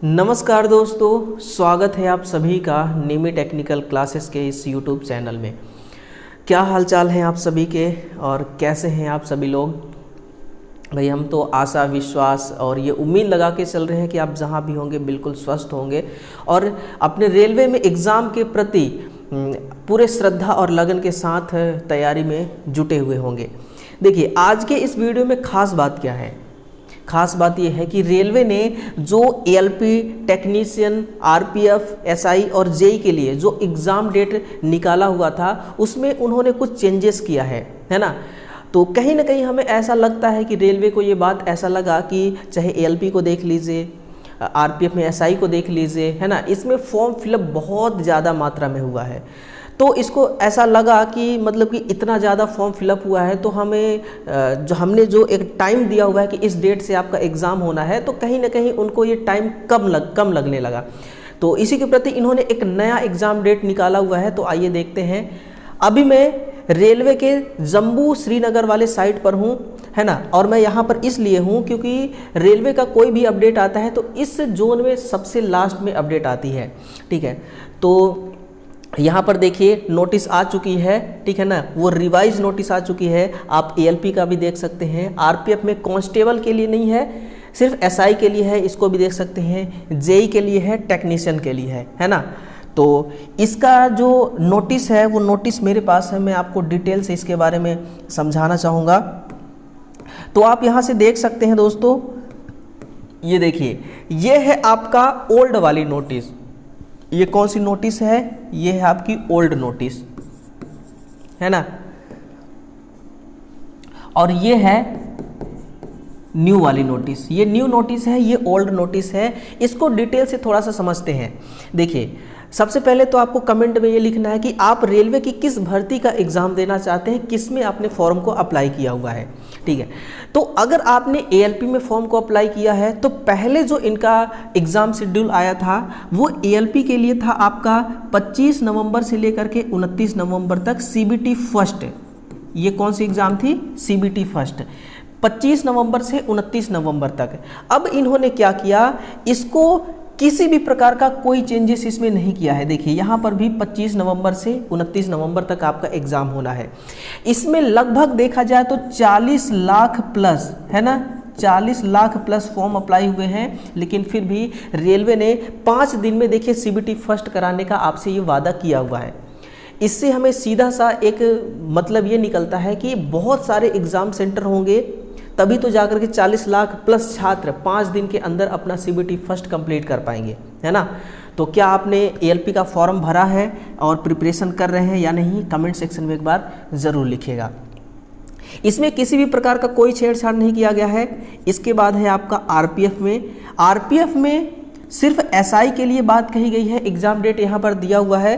नमस्कार दोस्तों, स्वागत है आप सभी का निमी टेक्निकल क्लासेस के इस यूट्यूब चैनल में। क्या हालचाल हैं आप सभी के और कैसे हैं आप सभी लोग? भाई हम तो आशा विश्वास और ये उम्मीद लगा के चल रहे हैं कि आप जहां भी होंगे बिल्कुल स्वस्थ होंगे और अपने रेलवे में एग्ज़ाम के प्रति पूरे श्रद्धा और लगन के साथ तैयारी में जुटे हुए होंगे। देखिए, आज के इस वीडियो में ख़ास बात क्या है? खास बात यह है कि रेलवे ने जो एएलपी, टेक्नीशियन, आरपीएफ, एसआई और जेई के लिए जो एग्ज़ाम डेट निकाला हुआ था उसमें उन्होंने कुछ चेंजेस किया है ना। तो कहीं ना कहीं हमें ऐसा लगता है कि रेलवे को ये बात ऐसा लगा कि चाहे एएलपी को देख लीजिए, आरपीएफ में एसआई को देख लीजिए, है ना, इसमें फॉर्म फिलअप बहुत ज़्यादा मात्रा में हुआ है। तो इसको ऐसा लगा कि मतलब कि इतना ज़्यादा फॉर्म फिलअप हुआ है तो हमें हमने जो एक टाइम दिया हुआ है कि इस डेट से आपका एग्ज़ाम होना है, तो कहीं ना कहीं उनको ये टाइम कम लगने लगा। तो इसी के प्रति इन्होंने एक नया एग्ज़ाम डेट निकाला हुआ है। तो आइए देखते हैं। अभी मैं रेलवे के जम्मू श्रीनगर वाले साइट पर हूँ, है ना, और मैं यहाँ पर इसलिए हूँ क्योंकि रेलवे का कोई भी अपडेट आता है तो इस जोन में सबसे लास्ट में अपडेट आती है। ठीक है, तो यहाँ पर देखिए नोटिस आ चुकी है, ठीक है ना, वो रिवाइज नोटिस आ चुकी है। आप एएलपी का भी देख सकते हैं, आरपीएफ में कांस्टेबल के लिए नहीं है, सिर्फ एसआई के लिए है, इसको भी देख सकते हैं, जेई के लिए है, टेक्नीशियन के लिए है ना। तो इसका जो नोटिस है वो नोटिस मेरे पास है, मैं आपको डिटेल से इसके बारे में समझाना चाहूँगा। तो आप यहाँ से देख सकते हैं दोस्तों, ये देखिए, ये है आपका ओल्ड वाली नोटिस। ये कौन सी नोटिस है? ये है आपकी ओल्ड नोटिस, है ना, और ये है न्यू वाली नोटिस। ये न्यू नोटिस है, ये ओल्ड नोटिस है। इसको डिटेल से थोड़ा सा समझते हैं। देखिए, सबसे पहले तो आपको कमेंट में ये लिखना है कि आप रेलवे की किस भर्ती का एग्ज़ाम देना चाहते हैं, किस में आपने फॉर्म को अप्लाई किया हुआ है। ठीक है, तो अगर आपने एएलपी में फॉर्म को अप्लाई किया है तो पहले जो इनका एग्ज़ाम शेड्यूल आया था वो एएलपी के लिए था आपका 25 नवंबर से लेकर के 29 नवंबर तक सीबीटी फर्स्ट। ये कौन सी एग्ज़ाम थी? सीबीटी फर्स्ट, 25 नवंबर से 29 नवंबर तक। अब इन्होंने क्या किया, इसको किसी भी प्रकार का कोई चेंजेस इसमें नहीं किया है। देखिए यहाँ पर भी 25 नवंबर से 29 नवंबर तक आपका एग्ज़ाम होना है। इसमें लगभग देखा जाए तो 40 लाख प्लस, है ना, 40 लाख प्लस फॉर्म अप्लाई हुए हैं, लेकिन फिर भी रेलवे ने 5 दिन में देखिए सीबीटी फर्स्ट कराने का आपसे ये वादा किया हुआ है। इससे हमें सीधा सा एक मतलब ये निकलता है कि बहुत सारे एग्ज़ाम सेंटर होंगे, तभी तो जाकर के 40 लाख प्लस छात्र 5 दिन के अंदर अपना सीबीटी फर्स्ट कंप्लीट कर पाएंगे, है ना। तो क्या आपने एएलपी का फॉर्म भरा है और प्रिपरेशन कर रहे हैं या नहीं, कमेंट सेक्शन में एक बार ज़रूर लिखिएगा। इसमें किसी भी प्रकार का कोई छेड़छाड़ नहीं किया गया है। इसके बाद है आपका आरपीएफ में। आरपीएफ में सिर्फ एसआई के लिए बात कही गई है। एग्ज़ाम डेट यहाँ पर दिया हुआ है।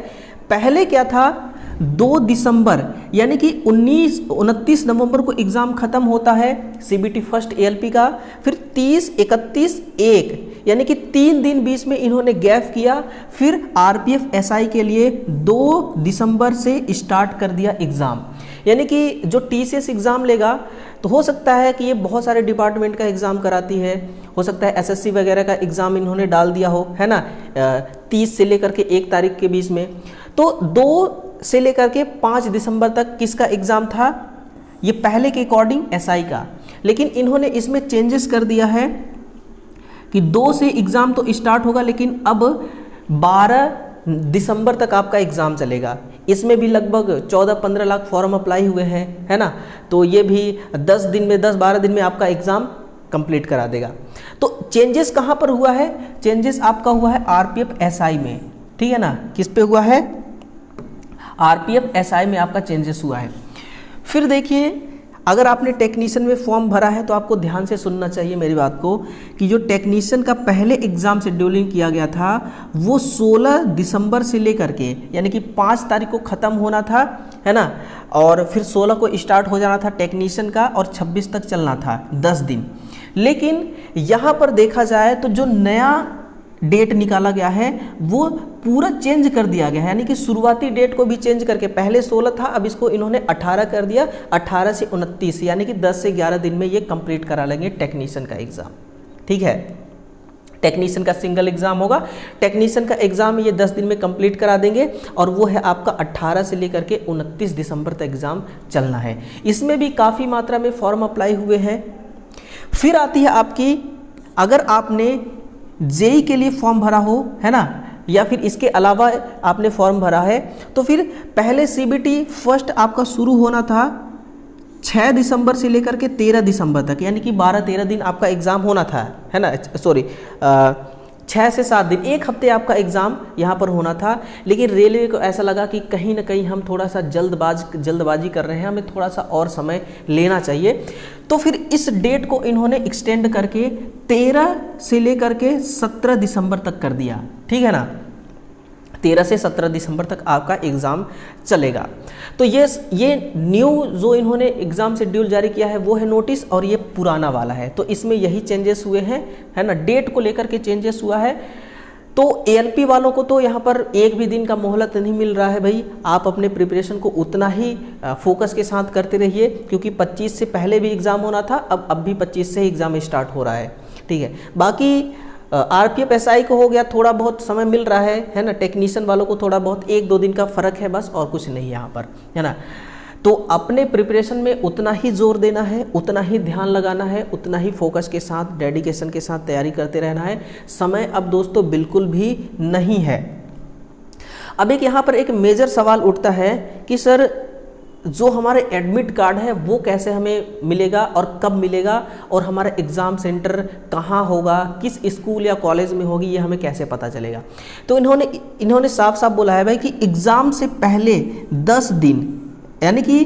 पहले क्या था, 2 दिसंबर यानी कि 29 नवंबर को एग्ज़ाम ख़त्म होता है सीबीटी फर्स्ट एएलपी का, फिर 30, 31, 1 यानी कि 3 दिन बीच में इन्होंने गैप किया। फिर आरपीएफ एसआई के लिए 2 दिसंबर से स्टार्ट कर दिया एग्ज़ाम। यानी कि जो टीसीएस एग्ज़ाम लेगा तो हो सकता है कि ये बहुत सारे डिपार्टमेंट का एग्ज़ाम कराती है, हो सकता है एसएससी वगैरह का एग्ज़ाम इन्होंने डाल दिया हो, है ना, 30 से लेकर के 1 तारीख के बीच में। तो 2 से लेकर के 5 दिसंबर तक किसका एग्ज़ाम था? ये पहले के अकॉर्डिंग एसआई का, लेकिन इन्होंने इसमें चेंजेस कर दिया है कि 2 से एग्ज़ाम तो स्टार्ट होगा, लेकिन अब 12 दिसंबर तक आपका एग्ज़ाम चलेगा। इसमें भी लगभग 14-15 लाख फॉर्म अप्लाई हुए हैं, है ना। तो ये भी 10-12 दिन में आपका एग्ज़ाम कंप्लीट करा देगा। तो चेंजेस कहाँ पर हुआ है? चेंजेस आपका हुआ है आरपीएफ एसआई में, ठीक है ना। किस पे हुआ है? आरपीएफ एसआई में आपका चेंजेस हुआ है। फिर देखिए, अगर आपने टेक्नीशियन में फॉर्म भरा है तो आपको ध्यान से सुनना चाहिए मेरी बात को, कि जो टेक्नीशियन का पहले एग्ज़ाम शेड्यूलिंग किया गया था वो 16 दिसंबर से लेकर के यानी कि 5 तारीख को ख़त्म होना था, है ना, और फिर 16 को स्टार्ट हो जाना था टेक्नीशियन का और 26 तक चलना था, 10 दिन। लेकिन यहाँ पर देखा जाए तो जो नया डेट निकाला गया है वो पूरा चेंज कर दिया गया है, यानी कि शुरुआती डेट को भी चेंज करके पहले 16 था, अब इसको इन्होंने 18 कर दिया, 18 से 29 यानी कि 10 से 11 दिन में ये कंप्लीट करा लेंगे टेक्नीशियन का एग्ज़ाम। ठीक है, टेक्नीशियन का सिंगल एग्जाम होगा। टेक्नीशियन का एग्जाम ये 10 दिन में कंप्लीट करा देंगे और वो है आपका 18 से लेकर के 29 दिसंबर तक एग्जाम चलना है। इसमें भी काफ़ी मात्रा में फॉर्म अप्लाई हुए हैं। फिर आती है आपकी, अगर आपने जेई के लिए फॉर्म भरा हो, है ना, या फिर इसके अलावा आपने फॉर्म भरा है, तो फिर पहले सीबीटी फर्स्ट आपका शुरू होना था 6 दिसंबर से लेकर के 13 दिसंबर तक, यानी कि 12-13 दिन आपका एग्ज़ाम होना था, है ना, सॉरी 6 से 7 दिन, एक हफ्ते आपका एग्ज़ाम यहाँ पर होना था। लेकिन रेलवे को ऐसा लगा कि कहीं ना कहीं हम थोड़ा सा जल्दबाजी कर रहे हैं, हमें थोड़ा सा और समय लेना चाहिए। तो फिर इस डेट को इन्होंने एक्सटेंड करके 13 से लेकर के 17 दिसंबर तक कर दिया, ठीक है ना। 13 से 17 दिसंबर तक आपका एग्ज़ाम चलेगा। तो ये न्यू जो इन्होंने एग्ज़ाम शेड्यूल जारी किया है वो है नोटिस, और ये पुराना वाला है। तो इसमें यही चेंजेस हुए हैं, है ना, डेट को लेकर के चेंजेस हुआ है। तो एएलपी वालों को तो यहाँ पर एक भी दिन का मोहलत नहीं मिल रहा है भाई। आप अपने प्रिपरेशन को उतना ही फोकस के साथ करते रहिए, क्योंकि 25 से पहले भी एग्ज़ाम होना था, अब भी 25 से एग्ज़ाम स्टार्ट हो रहा है, ठीक है। बाकी आरपीएफ एसआई को हो गया, थोड़ा बहुत समय मिल रहा है ना। टेक्नीशियन वालों को थोड़ा बहुत 1-2 दिन का फ़र्क है बस, और कुछ नहीं यहाँ पर, है ना। तो अपने प्रिपरेशन में उतना ही जोर देना है, उतना ही ध्यान लगाना है, उतना ही फोकस के साथ, डेडिकेशन के साथ तैयारी करते रहना है। समय अब दोस्तों बिल्कुल भी नहीं है। अब एक यहाँ पर एक मेजर सवाल उठता है कि सर जो हमारे एडमिट कार्ड है वो कैसे हमें मिलेगा और कब मिलेगा, और हमारा एग्ज़ाम सेंटर कहाँ होगा, किस स्कूल या कॉलेज में होगी, ये हमें कैसे पता चलेगा। तो इन्होंने साफ साफ बोला है भाई कि एग्ज़ाम से पहले 10 दिन, यानी कि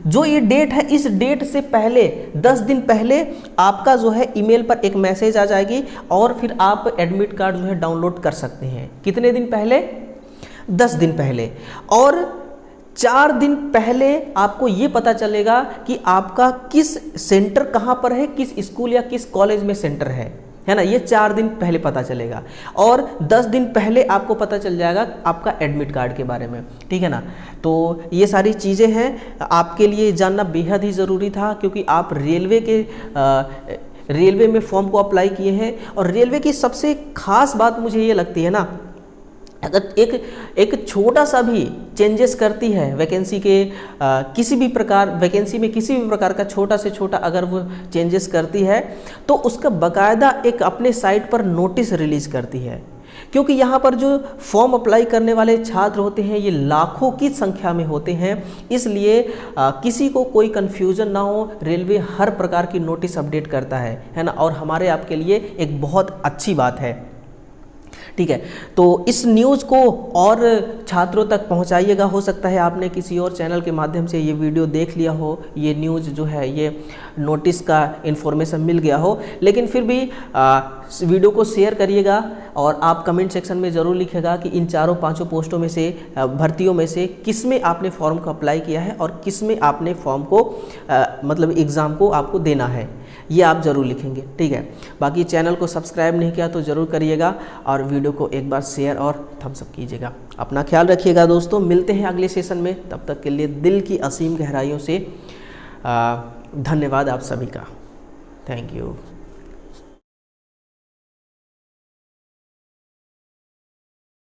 जो ये डेट है इस डेट से पहले 10 दिन पहले आपका जो है ईमेल पर एक मैसेज आ जाएगी, और फिर आप एडमिट कार्ड जो है डाउनलोड कर सकते हैं। कितने दिन पहले? 10 दिन पहले। और 4 दिन पहले आपको ये पता चलेगा कि आपका किस सेंटर कहाँ पर है, किस स्कूल या किस कॉलेज में सेंटर है ना। ये 4 दिन पहले पता चलेगा, और 10 दिन पहले आपको पता चल जाएगा आपका एडमिट कार्ड के बारे में, ठीक है ना। तो ये सारी चीज़ें हैं, आपके लिए जानना बेहद ही ज़रूरी था, क्योंकि आप रेलवे में फॉर्म को अप्लाई किए हैं। और रेलवे की सबसे खास बात मुझे ये लगती है ना, अगर एक छोटा सा भी चेंजेस करती है वैकेंसी के किसी भी प्रकार का छोटा से छोटा अगर वो चेंजेस करती है, तो उसका बाकायदा एक अपने साइट पर नोटिस रिलीज़ करती है। क्योंकि यहाँ पर जो फॉर्म अप्लाई करने वाले छात्र होते हैं ये लाखों की संख्या में होते हैं, इसलिए किसी को कोई कन्फ्यूज़न ना हो, रेलवे हर प्रकार की नोटिस अपडेट करता है ना। और हमारे आपके लिए एक बहुत अच्छी बात है, ठीक है। तो इस न्यूज़ को और छात्रों तक पहुंचाइएगा। हो सकता है आपने किसी और चैनल के माध्यम से ये वीडियो देख लिया हो, ये न्यूज़ जो है ये नोटिस का इन्फॉर्मेशन मिल गया हो, लेकिन फिर भी वीडियो को शेयर करिएगा, और आप कमेंट सेक्शन में ज़रूर लिखिएगा कि इन 4-5 पोस्टों में से, भर्तियों में से किस में आपने फॉर्म को अप्लाई किया है और किस में आपने फॉर्म को मतलब एग्ज़ाम को आपको देना है, ये आप ज़रूर लिखेंगे, ठीक है। बाकी चैनल को सब्सक्राइब नहीं किया तो ज़रूर करिएगा, और वीडियो को एक बार शेयर और थम्स अप कीजिएगा। अपना ख्याल रखिएगा दोस्तों, मिलते हैं अगले सेशन में। तब तक के लिए दिल की असीम गहराइयों से धन्यवाद आप सभी का। Thank you.